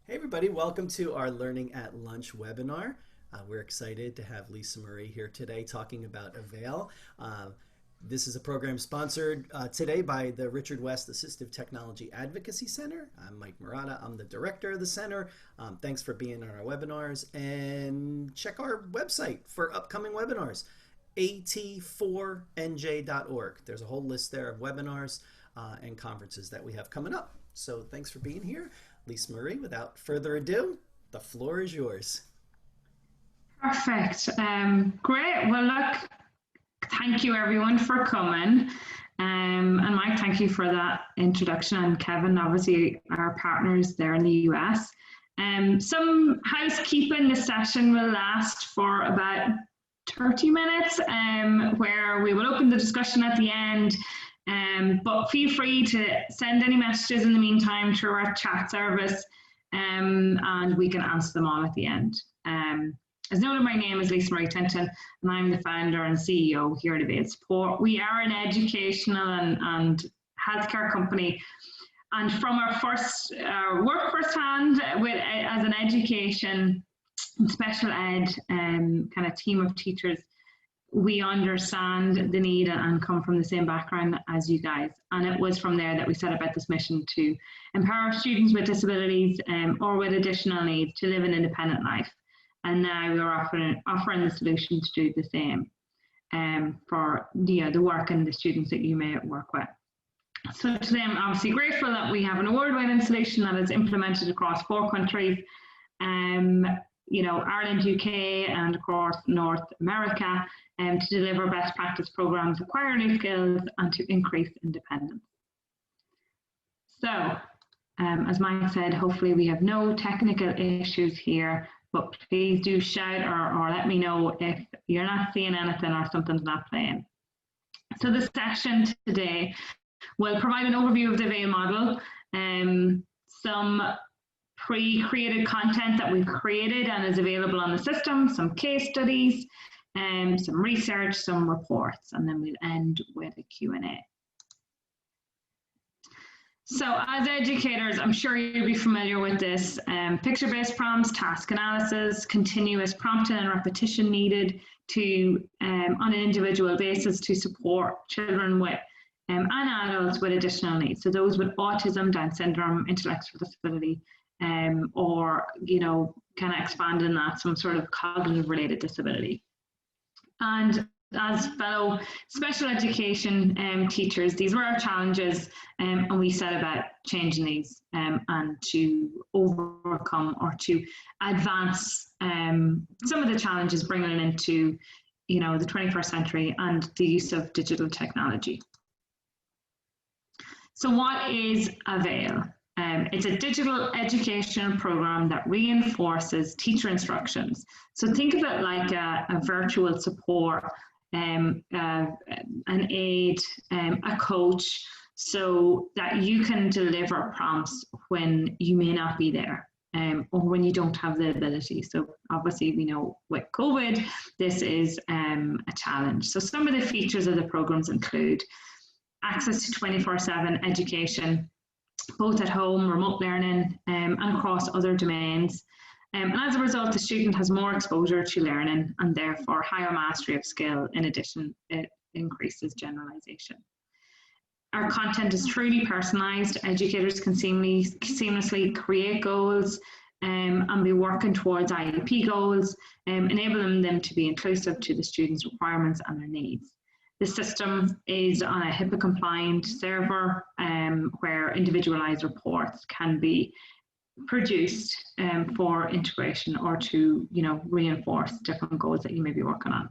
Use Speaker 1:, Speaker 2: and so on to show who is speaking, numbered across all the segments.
Speaker 1: Hey everybody, welcome to our Learning at Lunch webinar. We're excited to have Lisa Marie here today talking about Avail. This is a program sponsored today by the Richard West Assistive Technology Advocacy Center. I'm Mike Murata, I'm the director of the center. Thanks for being on our webinars, and check our website for upcoming webinars, at4nj.org. There's a whole list there of webinars and conferences that we have coming up. So thanks for being here. Lisa Marie, without further ado, the floor is yours.
Speaker 2: Perfect. Great. Well, look, thank you everyone for coming. And Mike, thank you for that introduction. And Kevin, obviously our partners there in the US. Some housekeeping. The session will last for about 30 minutes, where we will open the discussion at the end. But feel free to send any messages in the meantime through our chat service, and we can answer them all at the end. As noted, my name is Lisa Marie Clinton, and I'm the founder and CEO here at Avail Support. We are an educational and healthcare company, and from our first work firsthand as an education and special ed kind of team of teachers, we understand the need and come from the same background as you guys. And it was from there that we set about this mission to empower students with disabilities or with additional needs to live an independent life. And now we're offering the solution to do the same for the work and the students that you may work with. So today I'm obviously grateful that we have an award-winning solution that is implemented across 4 countries. Ireland, UK, and of course North America, to deliver best practice programs, acquire new skills, and to increase independence. So, as Mike said, hopefully we have no technical issues here, but please do shout or let me know if you're not seeing anything or something's not playing. So the session today will provide an overview of the Avail model, some pre-created content that we've created and is available on the system, some case studies, some research, some reports, and then we'll end with a Q&A. So as educators, I'm sure you'll be familiar with this, picture-based prompts, task analysis, continuous prompting and repetition needed to, on an individual basis, to support children with and adults with additional needs. So those with autism, Down syndrome, intellectual disability, or kind of expanding that, some sort of cognitive related disability. And as fellow special education teachers, these were our challenges, and we set about changing these and to overcome or to advance some of the challenges, bringing it into the 21st century and the use of digital technology. So what is Avail? It's a digital educational program that reinforces teacher instructions. So think of it like a virtual support, an aid, a coach, so that you can deliver prompts when you may not be there or when you don't have the ability. So obviously we know with COVID, this is a challenge. So some of the features of the programs include access to 24/7 education, both at home, remote learning, and across other domains. And as a result, the student has more exposure to learning and therefore higher mastery of skill. In addition, it increases generalization. Our content is truly personalized. Educators can seamlessly create goals and be working towards IEP goals, enabling them to be inclusive to the students' requirements and their needs. The system is on a HIPAA compliant server where individualized reports can be produced for integration or to reinforce different goals that you may be working on.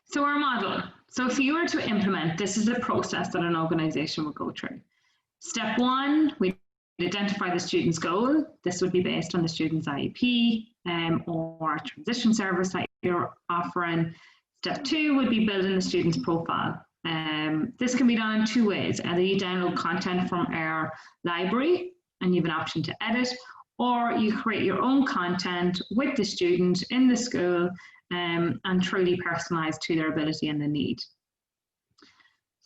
Speaker 2: So our model. So if you were to implement, this is a process that an organization would go through. Step 1, we identify the student's goal. This would be based on the student's IEP or transition service that you're offering. Step 2 would be building the student's profile. This can be done in 2 ways. Either you download content from our library and you have an option to edit, or you create your own content with the student in the school and truly personalized to their ability and the need.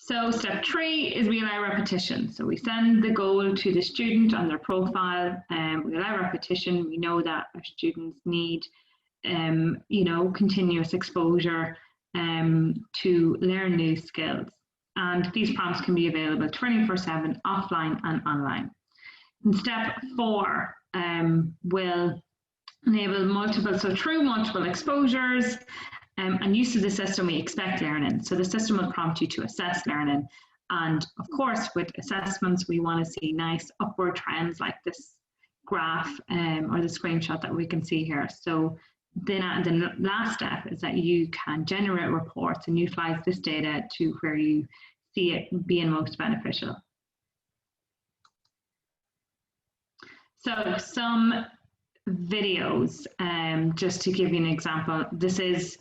Speaker 2: So step 3 is we allow repetition. So we send the goal to the student on their profile, and we allow repetition. We know that our students need, continuous exposure to learn new skills. And these prompts can be available 24/7, offline and online. And step 4 will enable through multiple exposures and use of the system, we expect learning. So the system will prompt you to assess learning. And of course, with assessments, we want to see nice upward trends like this graph or the screenshot that we can see here. So then the last step is that you can generate reports and utilize this data to where you see it being most beneficial. So some videos, just to give you an example. This is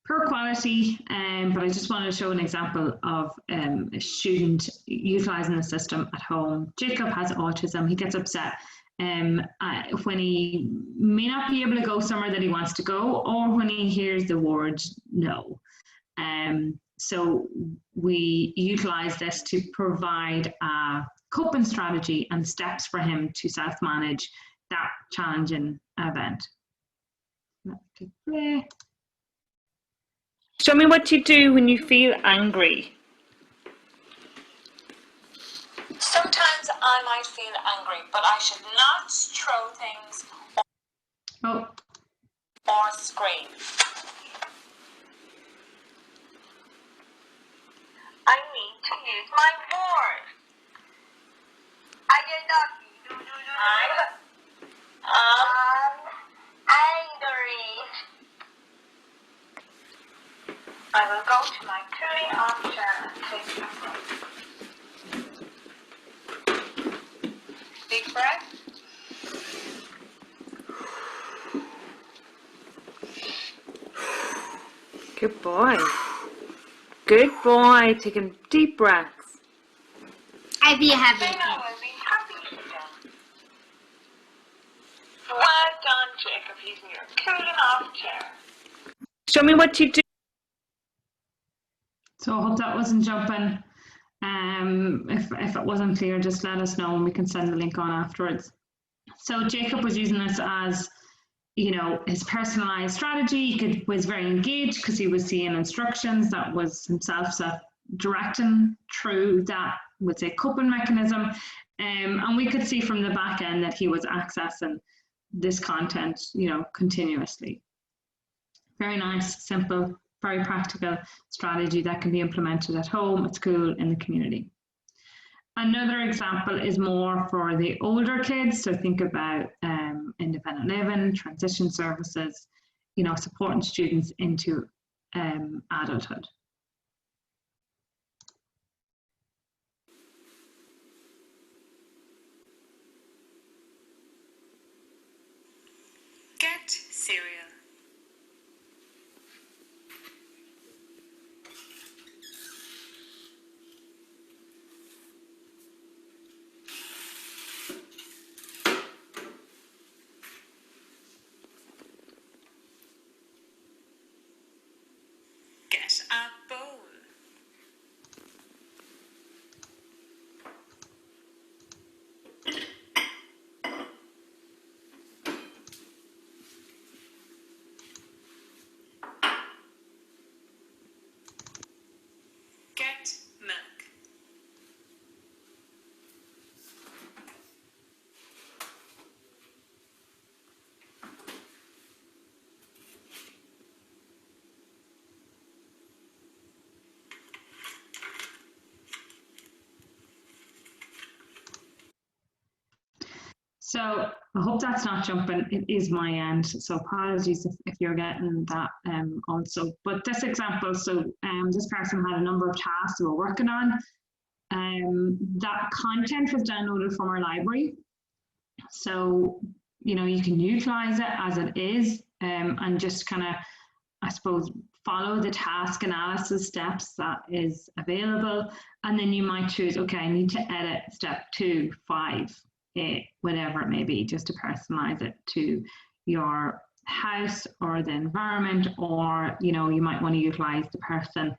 Speaker 2: poor quality, but I just wanted to show an example of a student utilizing the system at home. Jacob has autism. He gets upset when he may not be able to go somewhere that he wants to go, or when he hears the word no. So we utilize this to provide a coping strategy and steps for him to self-manage that challenging event.
Speaker 3: Show me what you do when you feel angry.
Speaker 4: Sometimes I might feel angry, but I should not throw things or scream. I need to use my words. I'm angry. I will go to my cooling off chair and take a break. Big breath.
Speaker 3: Good boy. Good boy. Taking deep breaths.
Speaker 4: I will be happy to do. Well done, Jacob, using your cooling off chair.
Speaker 3: Show me what you do.
Speaker 2: So I hope that wasn't jumping. If it wasn't clear, just let us know and we can send the link on afterwards. So Jacob was using this as, his personalized strategy. He was very engaged because he was seeing instructions that was himself self-directing through that, would say, coping mechanism. And we could see from the back end that he was accessing this content, continuously. Very nice, simple, very practical strategy that can be implemented at home, at school, in the community. Another example is more for the older kids. So think about independent living, transition services, supporting students into adulthood.
Speaker 3: Get cereal. Get a bowl. Get milk.
Speaker 2: So I hope that's not jumping. It is my end. So apologies if you're getting that also. But this example, so this person had a number of tasks they were working on. That content was downloaded from our library. So, you can utilize it as it is and just kind of, I suppose, follow the task analysis steps that is available. And then you might choose, okay, I need to edit step 2, 5, 8, whatever it may be, just to personalize it to your house or the environment, or, you might want to utilize the person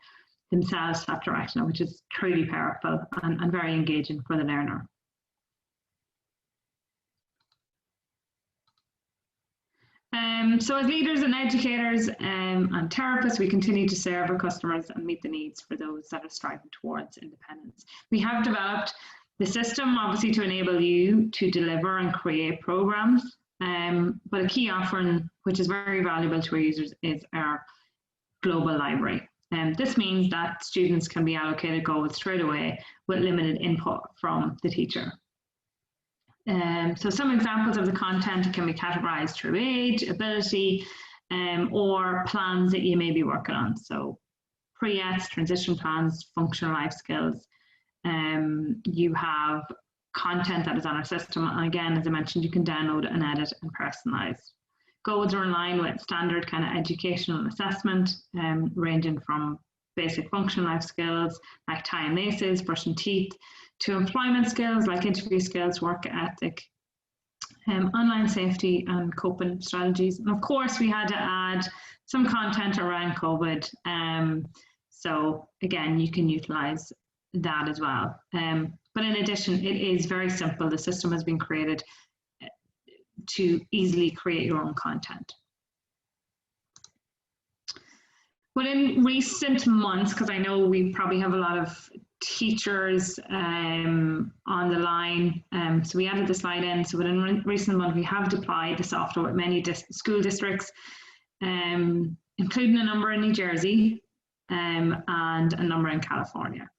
Speaker 2: themselves that direction, which is truly powerful and very engaging for the learner. So as leaders and educators and therapists, we continue to serve our customers and meet the needs for those that are striving towards independence. We have developed the system, obviously, to enable you to deliver and create programs, but a key offering, which is very valuable to our users, is our global library. This means that students can be allocated goals straight away with limited input from the teacher. So some examples of the content can be categorized through age, ability, or plans that you may be working on. So pre-ETS, transition plans, functional life skills. You have content that is on our system. And again, as I mentioned, you can download and edit and personalize. Goals are in line with standard kind of educational assessment, ranging from basic functional life skills like tying laces, brushing teeth, to employment skills like interview skills, work ethic, online safety and coping strategies. And of course, we had to add some content around COVID. So again, you can utilize that as well. But in addition, it is very simple. The system has been created to easily create your own content. But in recent months, because I know we probably have a lot of teachers on the line, so we added the slide in. So within recent months, we have deployed the software with many school districts, including a number in New Jersey and a number in California.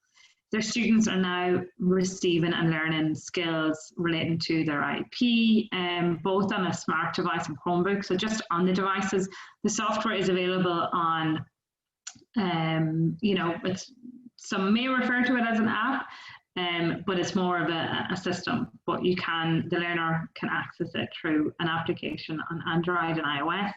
Speaker 2: Their students are now receiving and learning skills relating to their IP, both on a smart device and Chromebook. So just on the devices, the software is available on, you know, some may refer to it as an app, but it's more of a system. But the learner can access it through an application on Android and iOS.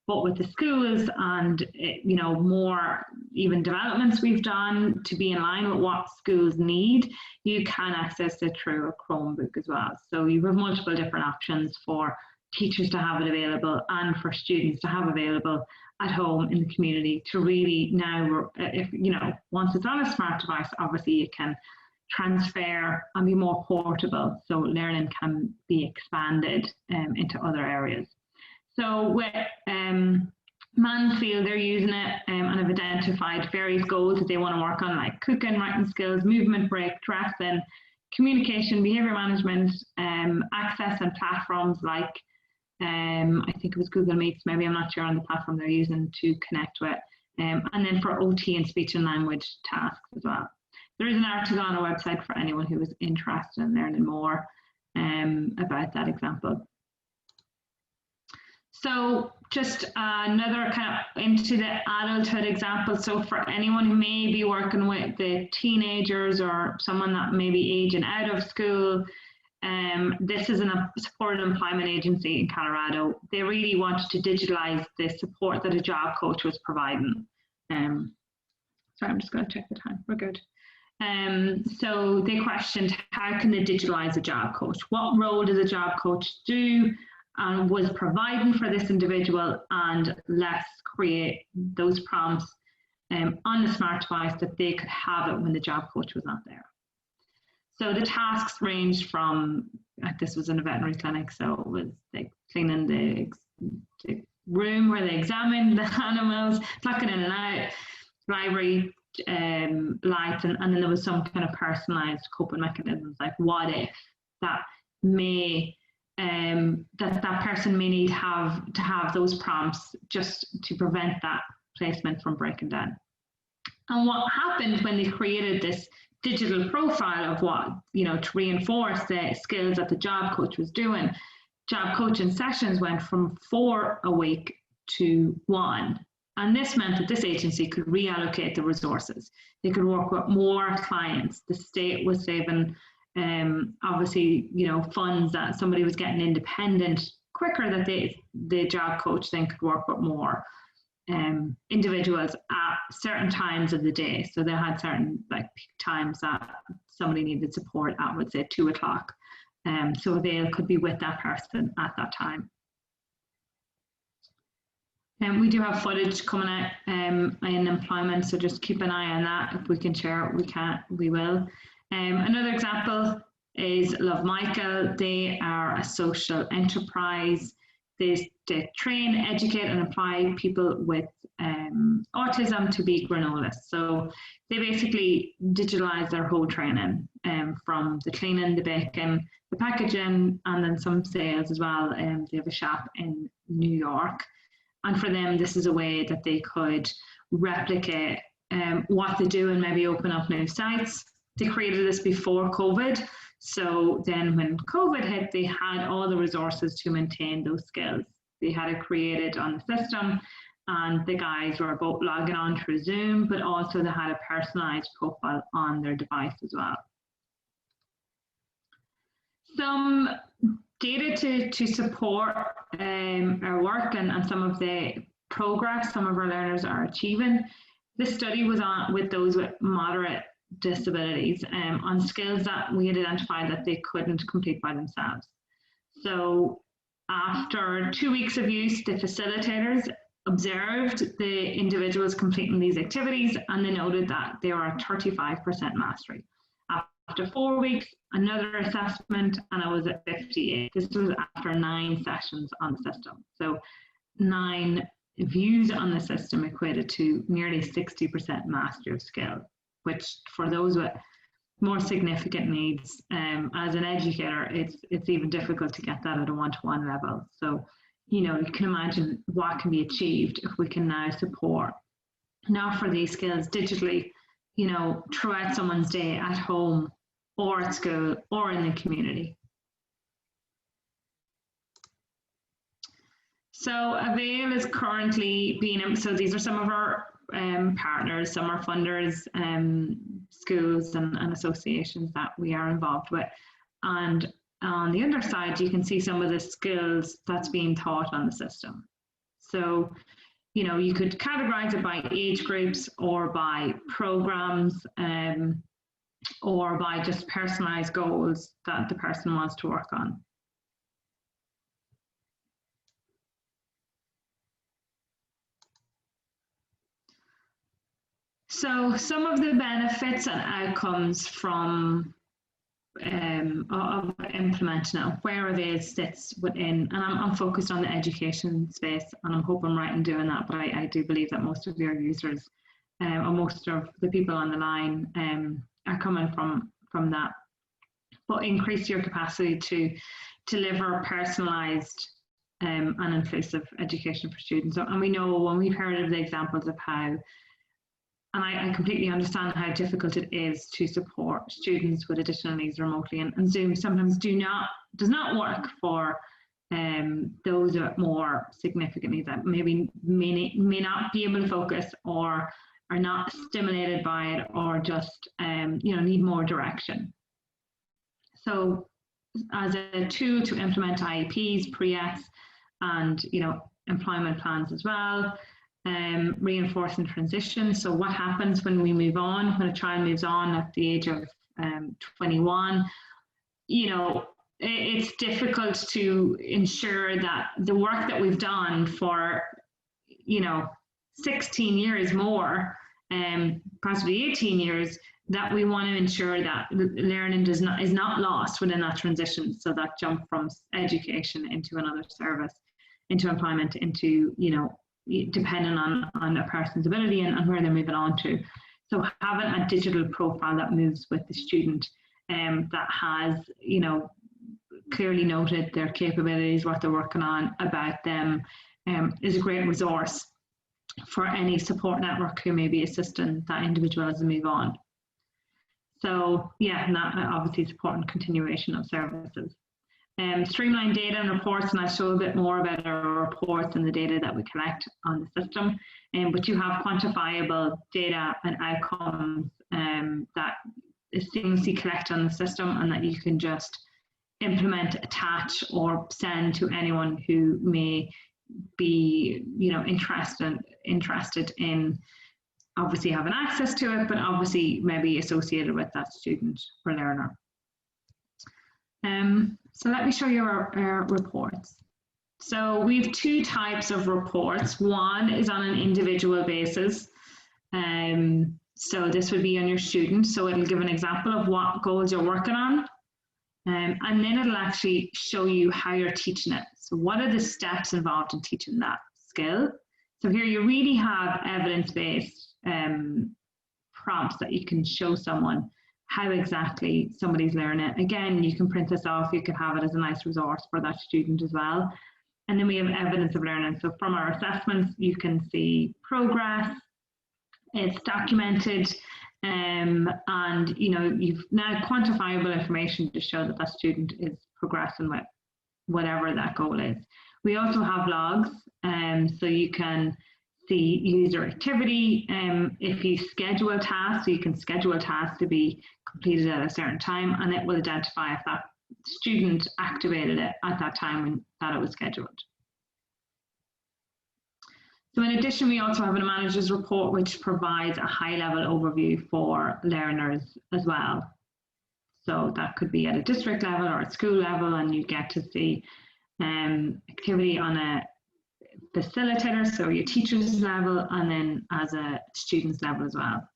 Speaker 2: But with the schools and, you know, more even developments we've done to be in line with what schools need, you can access it through a Chromebook as well. So you have multiple different options for teachers to have it available and for students to have available at home in the community to really now, if, you know, once it's on a smart device, obviously you can transfer and be more portable. So learning can be expanded into other areas. So with Mansfield, they're using it and have identified various goals that they want to work on, like cooking, writing skills, movement break, dressing, communication, behavior management, access and platforms like, I think it was Google Meets, maybe, I'm not sure, on the platform they're using to connect with, and then for OT and speech and language tasks as well. There is an article on our website for anyone who is interested in learning more about that example. So just another kind of into the adulthood example. So for anyone who may be working with the teenagers or someone that may be aging out of school, this is a supported employment agency in Colorado. They really wanted to digitalize the support that a job coach was providing. Sorry, I'm just going to check the time. We're good. So they questioned, how can they digitalize a job coach? What role does a job coach do? And was providing for this individual, and let's create those prompts on the smart device that they could have it when the job coach was not there. So the tasks ranged from, this was in a veterinary clinic, so it was like cleaning the room where they examined the animals, plucking in and out, library lights, and then there was some kind of personalized coping mechanisms, like what if that may that person may need to have those prompts just to prevent that placement from breaking down. And what happened when they created this digital profile of what, you know, to reinforce the skills that the job coach was doing, job coaching sessions went from 4 a week to 1. And this meant that this agency could reallocate the resources. They could work with more clients. The state was saving obviously, you know, funds that somebody was getting independent quicker, that the job coach then could work with more individuals at certain times of the day. So they had certain like peak times that somebody needed support at, would say 2 o'clock. So Avail could be with that person at that time. And we do have footage coming out in employment, so just keep an eye on that. If we can share it, we will. Another example is Love Michael. They are a social enterprise. They train, educate, and apply people with autism to be granolists. So they basically digitalize their whole training, from the cleaning, the baking, the packaging, and then some sales as well. They have a shop in New York. And for them, this is a way that they could replicate what they do and maybe open up new sites. They created this before COVID. So then when COVID hit, they had all the resources to maintain those skills. They had it created on the system, and the guys were both logging on through Zoom, but also they had a personalized profile on their device as well. Some data to support our work and some of the progress some of our learners are achieving. This study was on with those with moderate disabilities on skills that we had identified that they couldn't complete by themselves. So after 2 weeks of use, the facilitators observed the individuals completing these activities, and they noted that they were at 35% mastery. After 4 weeks, another assessment, and I was at 58. This was after 9 sessions on the system. So 9 views on the system equated to nearly 60% mastery of skill, which for those with more significant needs, as an educator, it's even difficult to get that at a one-to-one level. So, you know, you can imagine what can be achieved if we can now support, now for these skills digitally, you know, throughout someone's day at home or at school or in the community. So Avail is currently being, so these are some of our partners, some are funders, schools and associations that we are involved with. And on the other side, you can see some of the skills that's being taught on the system. So, you know, you could categorize it by age groups or by programs, or by just personalized goals that the person wants to work on. So some of the benefits and outcomes from of implementing it, where Avail sits within, and I'm focused on the education space, and I hope I'm right in doing that, but I do believe that most of your users or most of the people on the line are coming from that. But increase your capacity to deliver personalised and inclusive education for students. And we know when we've heard of the examples of how, and I completely understand how difficult it is to support students with additional needs remotely, and Zoom sometimes does not work for those with more significant needs that maybe may not be able to focus or are not stimulated by it, or just you know, need more direction. So as a tool to implement IEPs, pre-ETs, and you know, employment plans as well. Reinforcing transition. So what happens when we move on, when a child moves on at the age of 21, you know, it's difficult to ensure that the work that we've done for, you know, 16 years more, possibly 18 years, that we want to ensure that learning is not lost within that transition. So that jump from education into another service, into employment, into, you know, depending on a person's ability and where they're moving on to. So having a digital profile that moves with the student, that has, you know, clearly noted their capabilities, what they're working on about them, is a great resource for any support network who may be assisting that individual as they move on. So yeah, and that obviously supporting continuation of services. Streamline data and reports, and I'll show a bit more about our reports and the data that we collect on the system. But you have quantifiable data and outcomes that is seamlessly collected on the system, and that you can just implement, attach, or send to anyone who may be, you know, interested in obviously having access to it, but obviously maybe associated with that student or learner. So let me show you our reports. So we have two types of reports. One is on an individual basis. So this would be on your student. So it'll give an example of what goals you're working on. And then it'll actually show you how you're teaching it. So what are the steps involved in teaching that skill? So here you really have evidence-based prompts that you can show someone how exactly somebody's learning it. Again, you can print this off. You can have it as a nice resource for that student as well. And then we have evidence of learning. So from our assessments, you can see progress. It's documented, and you've now quantifiable information to show that that student is progressing with whatever that goal is. We also have logs, so you can see user activity. If you schedule tasks, so you can schedule tasks to be completed at a certain time, and it will identify if that student activated it at that time when that it was scheduled. So in addition, we also have a manager's report, which provides a high-level overview for learners as well. So that could be at a district level or at school level, and you get to see activity on a facilitator, so your teacher's level, and then as a student's level as well.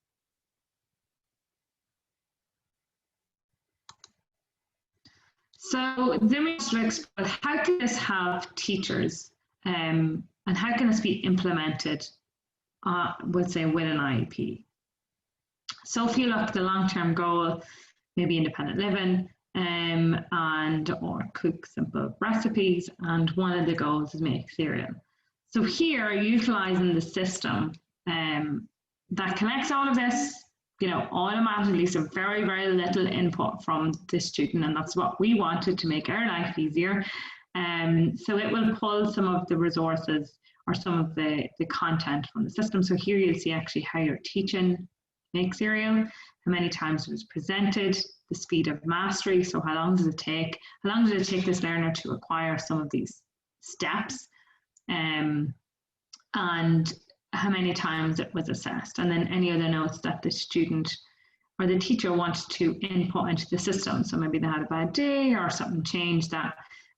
Speaker 2: So then we just explore how can this help teachers, and how can this be implemented, let's say, with an IEP? So if you look at the long-term goal, maybe independent living, or cook simple recipes, and one of the goals is make cereal. So here, utilizing the system that collects all of this, automatically, so very, very little input from the student, and that's what we wanted to make our life easier. So it will pull some of the resources or some of the content from the system. So here you'll see actually how you're teaching make cereal, how many times it was presented, the speed of mastery. So how long does it take? How long did it take this learner to acquire some of these steps? And how many times it was assessed. And then any other notes that the student or the teacher wants to input into the system. So maybe they had a bad day or something changed that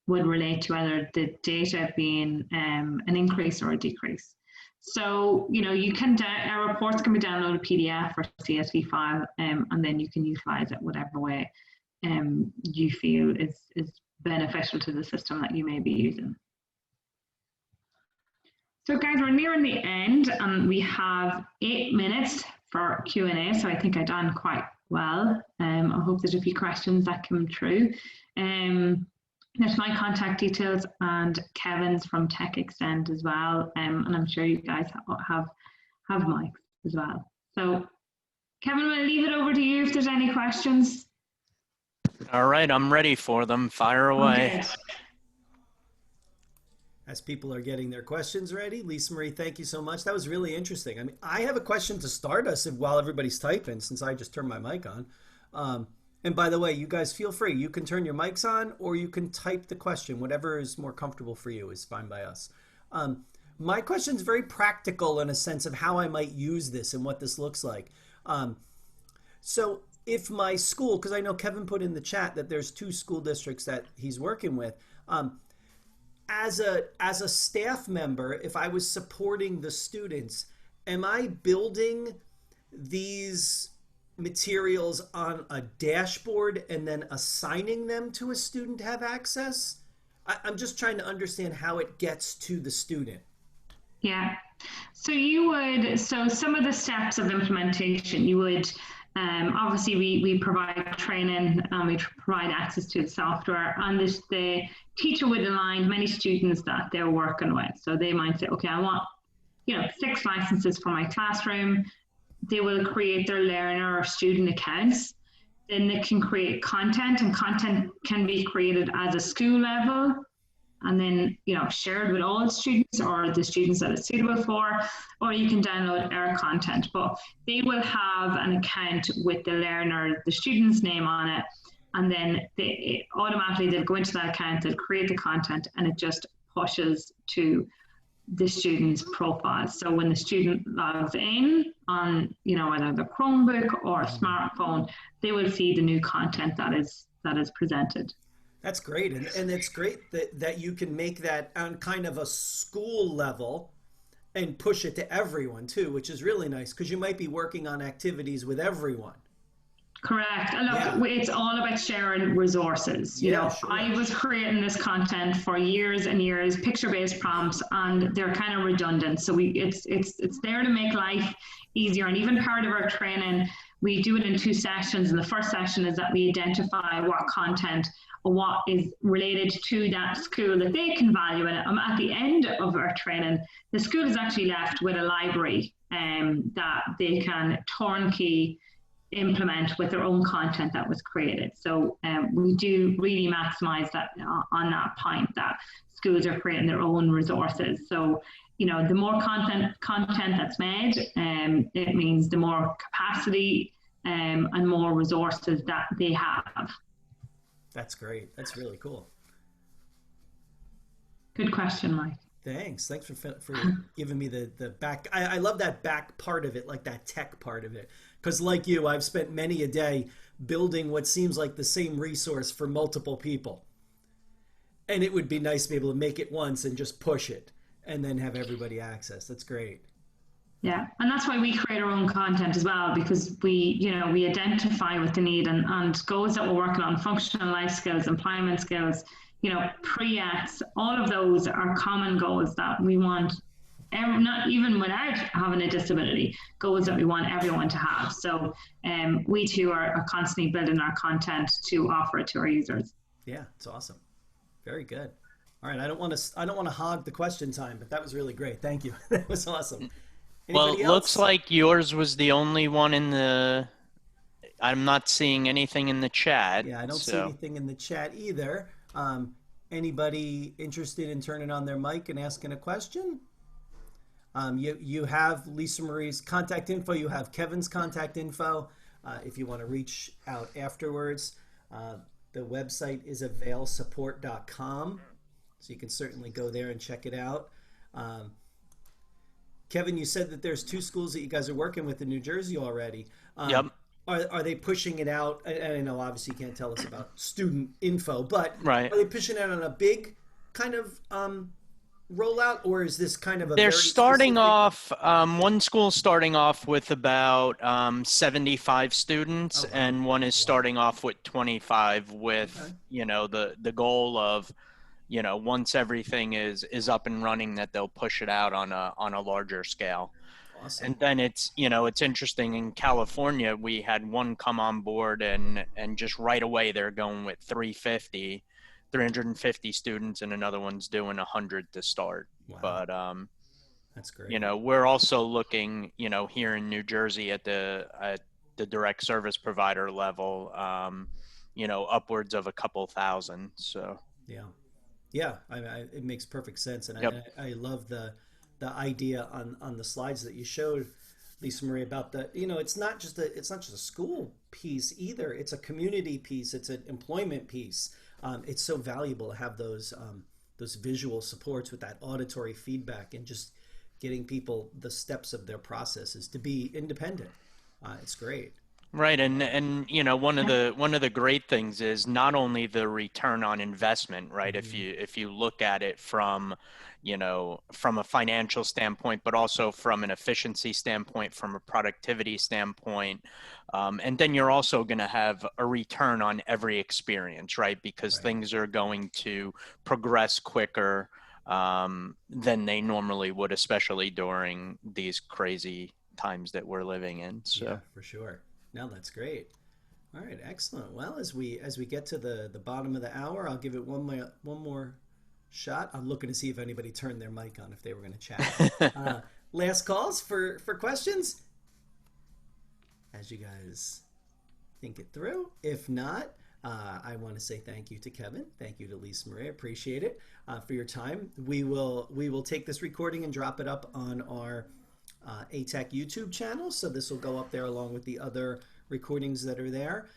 Speaker 2: would relate to either the data being an increase or a decrease. So, you can, our reports can be downloaded PDF or CSV file, and then you can utilize it whatever way you feel is beneficial to the system that you may be using. So guys, we're nearing the end, and we have 8 minutes for Q&A, so I think I've done quite well. I hope there's a few questions that come through. There's my contact details and Kevin's from Tech Extend as well, and I'm sure you guys have mics as well. So Kevin, we'll leave it over to you if there's any questions.
Speaker 5: All right, I'm ready for them. Fire away.
Speaker 2: Okay.
Speaker 1: As people are getting their questions ready, Lisa Marie, thank you so much. That was really interesting. I mean, I have a question to start us while everybody's typing, since I just turned my mic on. And by the way, you guys feel free. You can turn your mics on or you can type the question. Whatever is more comfortable for you is fine by us. My question is very practical in a sense of how I might use this and what this looks like. So if my school, because I know Kevin put in the chat that there's 2 school districts that he's working with, as a staff member, if I was supporting the students, am I building these materials on a dashboard and then assigning them to a student to have access? I'm just trying to understand how it gets to the student.
Speaker 2: Yeah, so so some of the steps of implementation, you would, obviously we provide training and we provide access to the software, and the teacher would align many students that they're working with. So they might say, okay, I want 6 licenses for my classroom. They will create their learner or student accounts. Then they can create content, and content can be created as a school level and then shared with all students or the students that it's suitable for, or you can download our content. But they will have an account with the learner, the student's name on it, and then automatically they'll go into that account, they'll create the content, and it just pushes to the student's profile. So when the student logs in on either the Chromebook or a smartphone, they will see the new content that is presented.
Speaker 1: That's great. And it's great that you can make that on kind of a school level and push it to everyone too, which is really nice because you might be working on activities with everyone.
Speaker 2: Correct. And
Speaker 1: Yeah.
Speaker 2: look, it's all about sharing resources. You
Speaker 1: Yeah,
Speaker 2: know,
Speaker 1: sure.
Speaker 2: I was creating this content for years and years, picture-based prompts, and they're kind of redundant. So it's there to make life easier. And even part of our training, we do it in two sessions. And the first session is that we identify what content or what is related to that school that they can value in it. At the end of our training, the school is actually left with a library that they can turnkey implement with their own content that was created. So we do really maximize that on that point that schools are creating their own resources. So, you know, the more content that's made, it means the more capacity and more resources that they have.
Speaker 1: That's great. That's really cool.
Speaker 2: Good question, Mike.
Speaker 1: Thanks. Thanks for giving me the back. I love that back part of it, like that tech part of it. Because like you, I've spent many a day building what seems like the same resource for multiple people. And it would be nice to be able to make it once and just push it and then have everybody access. That's great.
Speaker 2: Yeah, and that's why we create our own content as well, because we identify with the need and goals that we're working on, functional life skills, employment skills, pre-ETS, all of those are common goals that we want, not even without having a disability, goals that we want everyone to have. So we too are constantly building our content to offer it to our users.
Speaker 1: Yeah, it's awesome. Very good. All right, I don't want to hog the question time, but that was really great. Thank you. That was awesome.
Speaker 5: Well,
Speaker 1: Anybody
Speaker 5: it
Speaker 1: else?
Speaker 5: looks like yours was the only one in the. I'm not seeing anything in the chat.
Speaker 1: Yeah, I don't see
Speaker 5: So
Speaker 1: anything in the chat either. Anybody interested in turning on their mic and asking a question? You have Lisa Marie's contact info. You have Kevin's contact info. If you want to reach out afterwards, the website is availsupport.com. So you can certainly go there and check it out. Kevin, you said that there's two schools that you guys are working with in New Jersey already.
Speaker 5: Yep.
Speaker 1: Are they pushing it out? And I know obviously you can't tell us about student info, but
Speaker 5: Right.
Speaker 1: are they pushing it on a big kind of rollout, or is this kind of a
Speaker 5: They're
Speaker 1: very
Speaker 5: starting
Speaker 1: specific...
Speaker 5: off, one school's starting off with about 75 students,
Speaker 1: Oh, wow.
Speaker 5: and one is starting off with 25 with,
Speaker 1: Okay.
Speaker 5: the goal of, once everything is up and running, that they'll push it out on a larger scale.
Speaker 1: Awesome.
Speaker 5: And then it's interesting, in California, we had one come on board and just right away they're going with 350 students, and another one's doing 100 to start.
Speaker 1: Wow.
Speaker 5: But
Speaker 1: That's great.
Speaker 5: we're also looking, here in New Jersey at the direct service provider level, upwards of a couple thousand. So
Speaker 1: Yeah. Yeah, it makes perfect sense, and
Speaker 5: Yep.
Speaker 1: I love the idea on the slides that you showed, Lisa Marie, about the it's not just a school piece either. It's a community piece. It's an employment piece. It's so valuable to have those visual supports with that auditory feedback and just getting people the steps of their processes to be independent. It's great.
Speaker 5: Right, and one of the great things is not only the return on investment, right? If you look at it from from a financial standpoint, but also from an efficiency standpoint, from a productivity standpoint, and then you're also going to have a return on every experience, right? Because
Speaker 1: Right.
Speaker 5: things are going to progress quicker than they normally would, especially during these crazy times that we're living in. So.
Speaker 1: Yeah, for sure. No, that's great. All right, excellent. Well, as we get to the bottom of the hour, I'll give it one more shot. I'm looking to see if anybody turned their mic on if they were going to chat. Last calls for questions, as you guys think it through. If not, I want to say thank you to Kevin. Thank you to Lisa Marie. Appreciate it for your time. We will take this recording and drop it up on our ATEC YouTube channel, so this will go up there along with the other recordings that are there.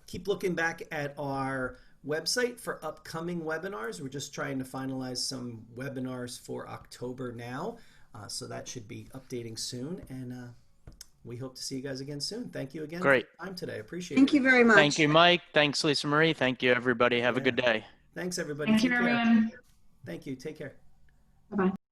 Speaker 1: Keep looking back at our website for upcoming webinars. We're just trying to finalize some webinars for October now, so that should be updating soon, and we hope to see you guys again soon. Thank you again
Speaker 5: Great.
Speaker 1: for your time today. Appreciate
Speaker 6: Thank
Speaker 1: it.
Speaker 6: you very much.
Speaker 5: Thank you, Mike. Thanks, Lisa Marie. Thank you, everybody. Have a
Speaker 1: Yeah.
Speaker 5: good day.
Speaker 1: Thanks, everybody.
Speaker 2: Thank you,
Speaker 1: Take care.
Speaker 2: everyone.
Speaker 1: Thank you. Take care.
Speaker 2: Bye-bye.